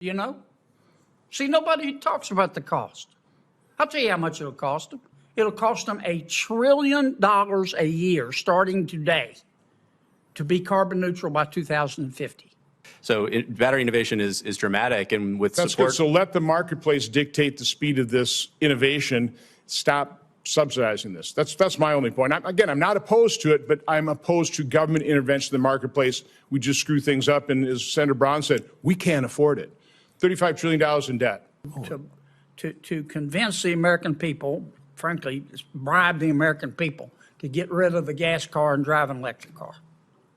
You know? See, nobody talks about the cost. I'll tell you how much it'll cost them. It'll cost them $1 trillion a year starting today to be carbon neutral by 2050. So battery innovation is dramatic, and with That's support. good. So let the marketplace dictate the speed of this innovation. Stop subsidizing this. That's my only point. I'm not opposed to it, but I'm opposed to government intervention in the marketplace. We just screw things up, and as Senator Brown said, we can't afford it. $35 trillion in debt. To convince the American people, frankly, bribe the American people to get rid of the gas car and drive an electric car.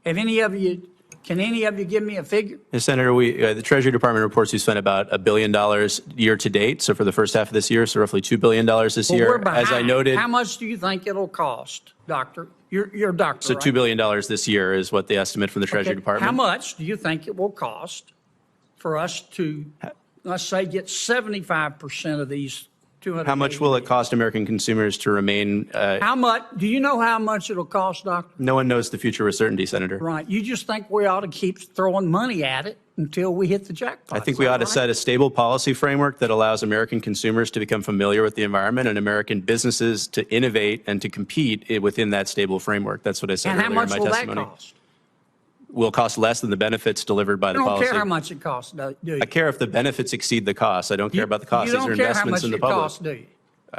Can any of you give me a figure? Senator, the Treasury Department reports we spent about $1 billion year to date. So for the first half of this year, so roughly $2 billion this year. We're behind. As I noted, how much do you think it'll cost, Doctor? You're a doctor, so right? $2 billion this year is what the estimate from the Treasury Department. How much do you think it will cost for us to, let's say, get 75% of these 200? How much will it cost American consumers to remain? How much? Do you know how much it'll cost, Doctor? No one knows the future with certainty, Senator. Right. You just think we ought to keep throwing money at it until we hit the jackpot. I think we ought to set a stable policy framework that allows American consumers to become familiar with the environment and American businesses to innovate and to compete within that stable framework. That's what I said earlier in my testimony. And how much will that cost? Will cost less than the benefits delivered by the policy. I don't care how much it costs, do you? I care if the benefits exceed the costs. I don't care about the costs. These are investments in the public. You don't care how much it costs, do you?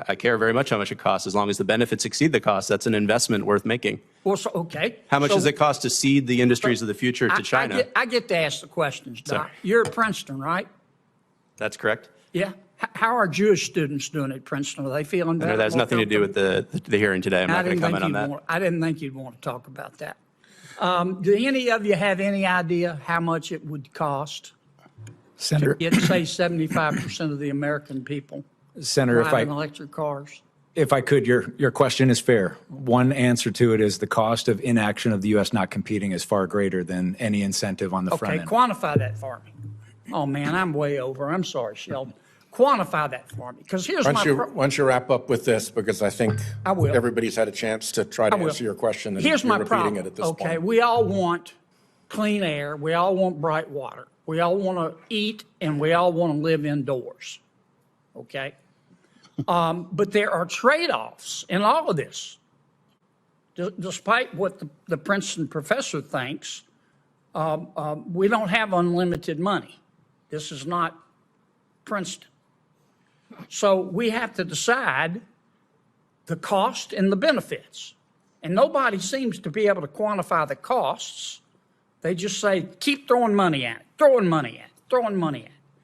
I care very much how much it costs. As long as the benefits exceed the costs, that's an investment worth making. Well, so, okay. How much does it cost to seed the industries of the future to China? I get to ask the questions, Doc. Sorry. You're at Princeton, right? That's correct. Yeah. How are Jewish students doing at Princeton? Are they feeling better? No, that has nothing to do with the hearing today. I'm not going to comment on that. I didn't think you'd want to talk about that. Do any of you have any idea how much it would cost Senator, to get, say, 75% of the American people Senator, driving electric cars? if I could, your question is fair. One answer to it is the cost of inaction of the U.S. not competing is far greater than any incentive on the front end. Okay, quantify that for me. Oh, man, I'm way over. I'm sorry, Sheldon. Quantify that for me, because here's Why don't you wrap up with this, because I think I will. everybody's had a chance to try to answer your question, and Here's you're my repeating problem. it at this Okay, point. we all want clean air. We all want bright water. We all want to eat, and we all want to live indoors. Okay? But there are trade-offs in all of this. Despite what the Princeton professor thinks, we don't have unlimited money. This is not Princeton. So we have to decide the cost and the benefits. And nobody seems to be able to quantify the costs. They just say, keep throwing money at it, throwing money at it, throwing money at it.